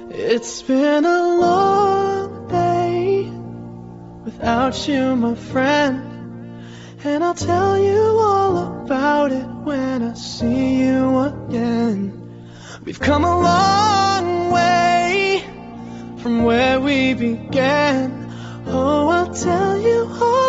It's been a long day without you, my friend, and I'll tell you all about it when I see you again. We've come a long way from where we began. Oh, I'll tell you all